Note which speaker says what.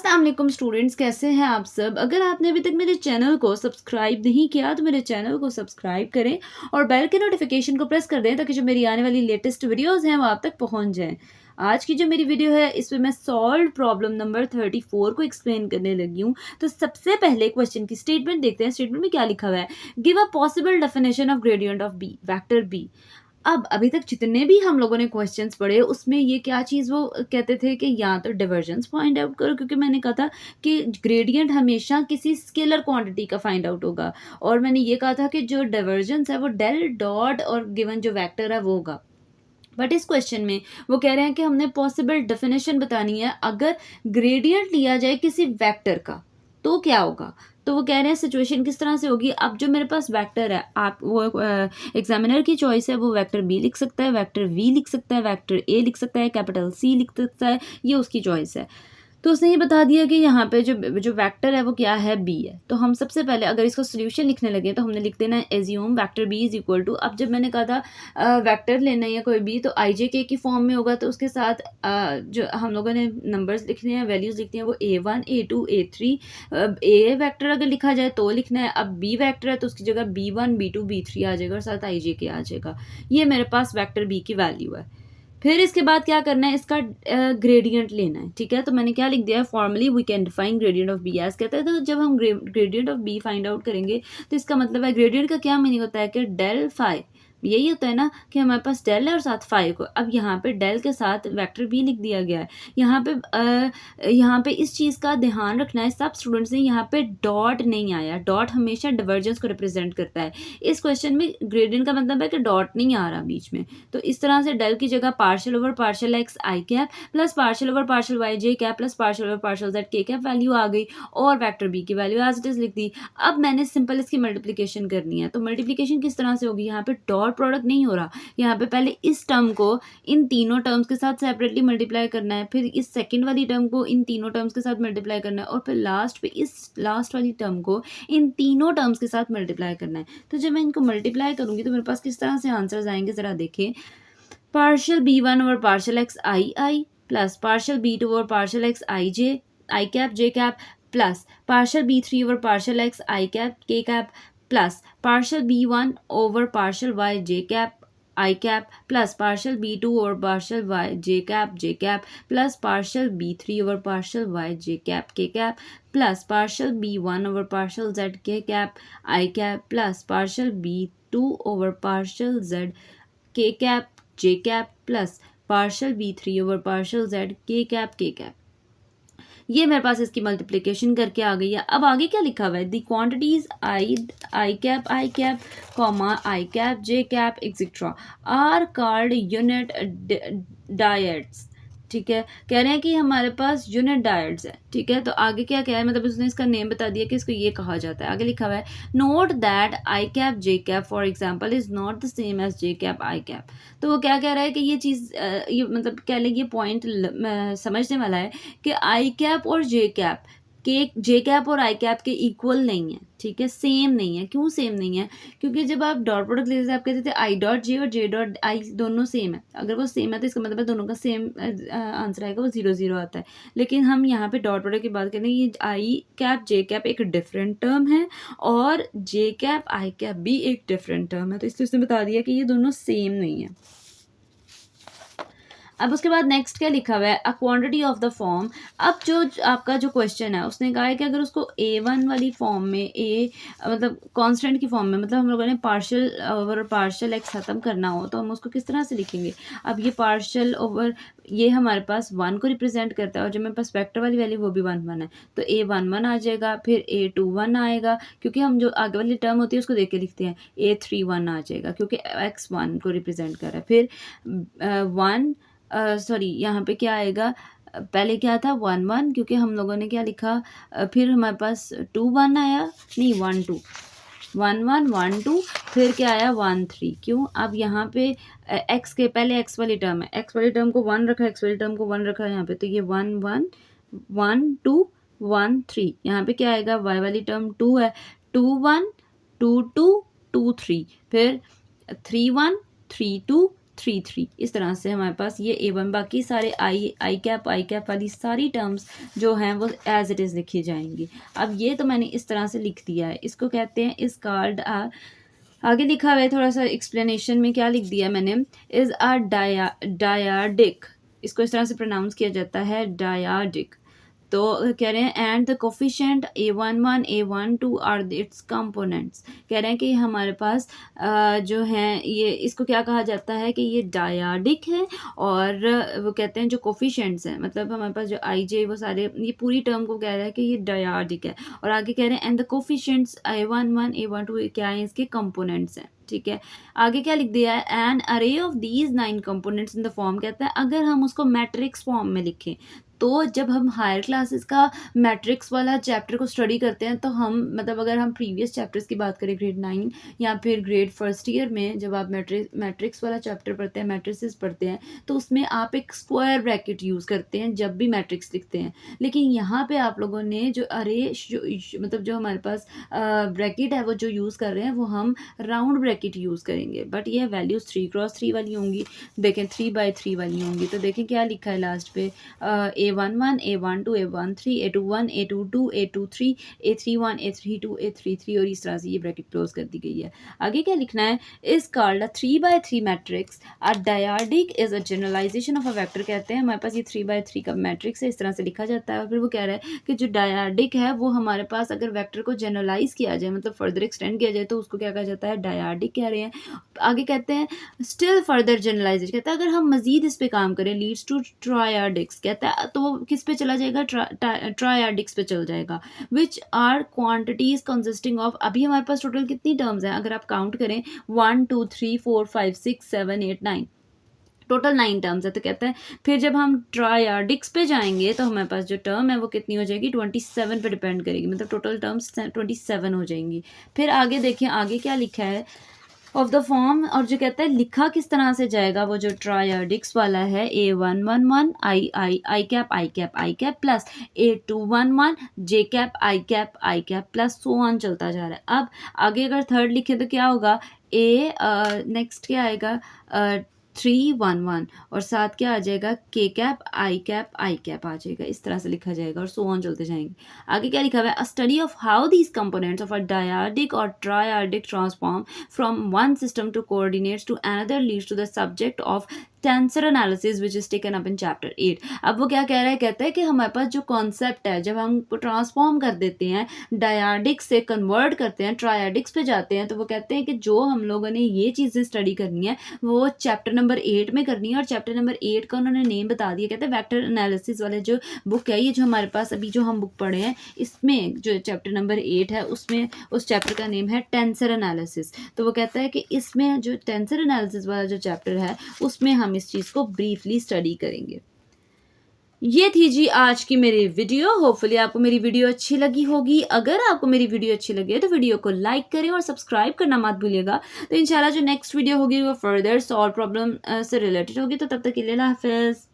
Speaker 1: अस्सलाम वालेकुम स्टूडेंट्स, कैसे हैं आप सब। अगर आपने अभी तक मेरे चैनल को सब्सक्राइब नहीं किया तो मेरे चैनल को सब्सक्राइब करें और बेल के नोटिफिकेशन को प्रेस कर दें ताकि जो मेरी आने वाली लेटेस्ट वीडियोस हैं वो आप तक पहुंच जाएं। आज की जो मेरी वीडियो है इसमें मैं सॉल्व प्रॉब्लम नंबर 34 को एक्सप्लेन करने लगी हूँ। तो सबसे पहले क्वेश्चन की स्टेटमेंट देखते हैं। स्टेटमेंट में क्या लिखा हुआ है, give a possible definition of gradient of B vector B. अब अभी तक जितने भी हम लोगों ने क्वेश्चंस पढ़े उसमें ये क्या चीज़ वो कहते थे कि या तो डिवर्जेंस फाइंड आउट करो, क्योंकि मैंने कहा था कि ग्रेडियंट हमेशा किसी स्केलर क्वांटिटी का फाइंड आउट होगा, और मैंने ये कहा था कि जो डिवर्जेंस है वो डेल डॉट और गिवन जो वेक्टर है वो होगा। बट इस क्वेश्चन में वो कह रहे हैं कि हमने पॉसिबल डेफिनेशन बतानी है, अगर ग्रेडियंट लिया जाए किसी वेक्टर का तो क्या होगा। तो वो कह रहे हैं सिचुएशन किस तरह से होगी। अब जो मेरे पास वेक्टर है, आप वो एग्जामिनर की चॉइस है, वो वेक्टर बी लिख सकता है, वेक्टर वी लिख सकता है, वेक्टर ए लिख सकता है, कैपिटल सी लिख सकता है, ये उसकी चॉइस है। तो उसने ये बता दिया कि यहाँ पे जो जो वेक्टर है वो क्या है, बी है। तो हम सबसे पहले अगर इसको सोल्यूशन लिखने लगे तो हमने लिख देना है assume vector B is equal to. अब जब मैंने कहा था वेक्टर लेना है या कोई भी, तो आई जे के की फॉर्म में होगा, तो उसके साथ जो हम लोगों ने नंबर्स लिखने हैं, वैल्यूज़ लिखनी है, वो A1 A2 A3। ए वेक्टर अगर लिखा जाए तो लिखना है, अब बी वेक्टर है तो उसकी जगह B1 B2 B3 आ जाएगा और साथ आई जे के आ जाएगा। ये मेरे पास वेक्टर बी की वैल्यू है। फिर इसके बाद क्या करना है, इसका ग्रेडियंट लेना है। ठीक है, तो मैंने क्या लिख दिया है, formally we can define gradient of B as. कहते हैं तो जब हम gradient of B find out करेंगे तो इसका मतलब है, ग्रेडियंट का क्या मीनिंग होता है कि डेल फाई, यही होता है ना कि हमारे पास डेल है और साथ फाई को। अब यहाँ पे डेल के साथ वेक्टर बी लिख दिया गया है। यहाँ पे इस चीज़ का ध्यान रखना है सब स्टूडेंट्स ने, यहाँ पे डॉट नहीं आया। डॉट हमेशा डिवर्जेंस को रिप्रेजेंट करता है। इस क्वेश्चन में ग्रेडियंट का मतलब है कि डॉट नहीं आ रहा बीच में। तो इस तरह से डेल की जगह partial over partial x i cap plus partial over partial y j cap plus partial over partial z k cap value आ गई, और वेक्टर बी की वैल्यू एज इट इज लिख दी। अब मैंने सिंपल इसकी मल्टीप्लिकेशन करनी है। तो मल्टीप्लिकेशन किस तरह से होगी, यहाँ पे डॉट प्रोडक्ट नहीं हो रहा, यहाँ पे पहले इस टर्म को इन तीनों टर्म्स के साथ सेपरेटली मल्टीप्लाई करना है, फिर इस सेकंड वाली टर्म को इन तीनों टर्म्स के साथ मल्टीप्लाई करना है, और फिर लास्ट पे इस लास्ट वाली टर्म को इन तीनों टर्म्स के साथ मल्टीप्लाई करना है। तो जब मैं इनको मल्टीप्लाई करूंगी तो मेरे पास किस तरह से आंसर्स आएंगे, जरा देखें। Partial B1 over partial x i plus partial B2 over partial x i cap J cap plus partial B3 over partial x i cap k cap plus partial B1 over partial y j cap I cap plus partial B2 over partial y j cap plus partial B3 over partial y j cap k cap plus partial B1 over partial z k cap I cap plus partial B2 over partial z k cap J cap plus partial B3 over partial z k cap. ये मेरे पास इसकी multiplication करके आ गई है। अब आगे क्या लिखा हुआ है, the quantities I cap comma I cap J cap etcetera are called unit dyads. ठीक है, कह रहे हैं कि हमारे पास यूनिट डायट्स है। ठीक है, तो आगे क्या क्या है, मतलब उसने इसका नेम बता दिया कि इसको ये कहा जाता है। आगे लिखा हुआ है, note that I cap J cap for example is not the same as J cap I cap. तो वो क्या कह रहा है कि ये चीज़ ये मतलब कह लें ये पॉइंट समझने वाला है कि आई कैप और जे कैप के जे कैप और आई कैप के इक्वल नहीं है। ठीक है, सेम नहीं है। क्यों सेम नहीं है, क्योंकि जब आप डॉट प्रोडक्ट लेते थे आप कहते थे आई डॉट जे और जे डॉट आई दोनों सेम है। अगर वो सेम है तो इसका मतलब है दोनों का सेम आंसर आएगा, वो 0 0 आता है। लेकिन हम यहाँ पे डॉट प्रोडक्ट की बात करें, ये आई कैप जे कैप एक डिफरेंट टर्म है और जे कैप आई कैप भी एक डिफरेंट टर्म है। तो इसलिए उसने बता दिया कि ये दोनों सेम नहीं है। अब उसके बाद नेक्स्ट क्या लिखा हुआ है, a quantity of the form. अब जो आपका जो क्वेश्चन है उसने कहा है कि अगर उसको A1 वाली फॉर्म में मतलब कांस्टेंट की फॉर्म में, मतलब हम लोगों ने पार्शियल ओवर पार्शियल एक्स ख़त्म करना हो तो हम उसको किस तरह से लिखेंगे। अब ये पार्शियल ओवर ये हमारे पास 1 को रिप्रेजेंट करता है, और जो मेरे पास वेक्टर वाली वैल्यू वो भी 1 1 है, तो A11 आ जाएगा, फिर A21 आएगा, क्योंकि हम जो आगे वाली टर्म होती है उसको देख के लिखते हैं। A31 आ जाएगा क्योंकि x1 को रिप्रेजेंट कर रहा है। फिर 1 सॉरी यहाँ पे क्या आएगा, पहले क्या था 1 1, क्योंकि हम लोगों ने क्या लिखा, फिर हमारे पास 2 1 आया, नहीं 1 2 1 1 1 2, फिर क्या आया 1 3। क्यों, अब यहाँ पे x के पहले x वाली टर्म है, x वाली टर्म को 1 रखा है, x वाली टर्म को 1 रखा है यहाँ पे, तो ये 1 1 1 2 1 3। यहाँ पे क्या आएगा, y वाली टर्म 2 है, 2 1 2 2 2 3, फिर 3 1 3 2 3 इस तरह से हमारे पास ये A1, बाकी सारे आई कैप वाली सारी टर्म्स जो हैं वो एज इट इज़ लिखी जाएंगी। अब ये तो मैंने इस तरह से लिख दिया है, इसको कहते हैं इस कार्ड आगे लिखा हुआ है थोड़ा सा एक्सप्लेनेशन में क्या लिख दिया मैंने, इज़ अ डायाडिक, इसको इस तरह से प्रोनाउंस किया जाता है डायाडिक। तो कह रहे हैं and the coefficient A11 A12 are its components, कह रहे हैं कि हमारे पास जो हैं ये इसको क्या कहा जाता है कि ये डायाडिक है, और वो कहते हैं जो कोफिशिएंट्स हैं, मतलब हमारे पास जो आई जे वो सारे, ये पूरी टर्म को कह रहा है कि ये डायाडिक है। और आगे कह रहे हैं and the coefficients A11 A12 क्या है, इसके कंपोनेंट्स हैं। ठीक है, आगे क्या लिख दिया है, एन अरे of these 9 components in the form, कहता है अगर हम उसको मैट्रिक्स फॉर्म में लिखें, तो जब हम हायर क्लासेस का मैट्रिक्स वाला चैप्टर को स्टडी करते हैं तो हम, मतलब अगर हम प्रीवियस चैप्टर्स की बात करें ग्रेड 9 या फिर ग्रेड फर्स्ट ईयर में, जब आप मैट्रिक्स वाला चैप्टर पढ़ते हैं, मैट्रिसेस पढ़ते हैं, तो उसमें आप एक स्क्वायर ब्रैकेट यूज़ करते हैं जब भी मैट्रिक्स लिखते हैं। लेकिन यहाँ पे आप लोगों ने जो अरे मतलब जो हमारे पास ब्रैकेट है वो जो यूज़ कर रहे हैं वो हम राउंड ब्रैकेट यूज़ करेंगे, बट ये वैल्यूज़ 3x3 वाली होंगी। देखें 3x3 वाली होंगी, तो देखें क्या लिखा है लास्ट पे, A11 A12 A13 A21 A22 A23 A31 A32 A33, और इस तरह से ये ब्रैकेट क्लोज कर दी गई है। आगे क्या लिखना है, is called 3x3 matrix a dyadic is a generalization of a vector, कहते हैं हमारे पास ये 3x3 का मैट्रिक्स है, इस तरह से लिखा जाता है। और फिर वो कह रहा है कि जो डायडिक है वो हमारे पास अगर वेक्टर को जनरलाइज किया जाए, मतलब फर्दर एक्सटेंड किया जाए, तो उसको क्या कहा जाता है, डायडिक कह रहे हैं। आगे कहते हैं स्टिल फर्दर जनरलाइजेशन, कहता है अगर हम मजीद इस पे काम करें, लीड्स टू ट्रायडिक्स, कहता है तो वो किस पे चला जाएगा, ट्रायडिक्स पे चल जाएगा, which are quantities consisting of, अभी हमारे पास टोटल कितनी टर्म्स हैं, अगर आप काउंट करें 1 2 3 4 5 6 7 8 9, टोटल 9 टर्म्स है। तो कहता है फिर जब हम ट्रायडिक्स पे जाएंगे तो हमारे पास जो टर्म है वो कितनी हो जाएगी, 27 पे डिपेंड करेगी, मतलब टोटल टर्म्स 27 हो जाएंगी। फिर आगे देखिए आगे क्या लिखा है, ऑफ द फॉर्म, और जो कहता है लिखा किस तरह से जाएगा, वो जो ट्रायडिक्स वाला है, A111 I cap plus A211 J cap plus so on चलता जा रहा है। अब आगे अगर थर्ड लिखे तो क्या होगा, नेक्स्ट क्या आएगा, 311, और साथ क्या आ जाएगा, के कैप आई कैप आ जाएगा, इस तरह से लिखा जाएगा, और सो ऑन चलते जाएंगे। आगे क्या लिखा हुआ है, a study of how these components of a dyadic or triadic transform from one system to coordinates to another leads to the subject of tensor analysis which is taken up in chapter 8। अब वो क्या कह रहा है, कहता है कि हमारे पास जो कॉन्सेप्ट है, जब हम ट्रांसफॉर्म कर देते हैं, डायडिक से कन्वर्ट करते हैं, ट्रायडिक्स पे जाते हैं, तो वो कहते हैं कि जो हम लोगों ने ये चीज़ें स्टडी करनी है वो चैप्टर नंबर 8 में करनी है। और चैप्टर नंबर 8 का उन्होंने नेम बता दिया, कहते हैं वेक्टर एनालिसिस वाले जो बुक है, ये जो हमारे पास अभी जो हम बुक पढ़े हैं, इसमें जो चैप्टर नंबर 8 है उसमें उस चैप्टर का नेम है टेंसर एनालिसिस। तो वो कहता है कि इसमें जो टेंसर एनालिसिस वाला जो चैप्टर है उसमें हम इस चीज़ को ब्रीफली स्टडी करेंगे। ये थी जी आज की मेरी वीडियो। होपफुली आपको मेरी वीडियो अच्छी लगी होगी। अगर आपको मेरी वीडियो अच्छी लगी है तो वीडियो को लाइक करें और सब्सक्राइब करना मत भूलिएगा। तो इंशाल्लाह जो नेक्स्ट वीडियो होगी वो फर्दर सॉल्व प्रॉब्लम से रिलेटेड होगी। तो तब तक के लिए अल्लाह हाफ़िज़।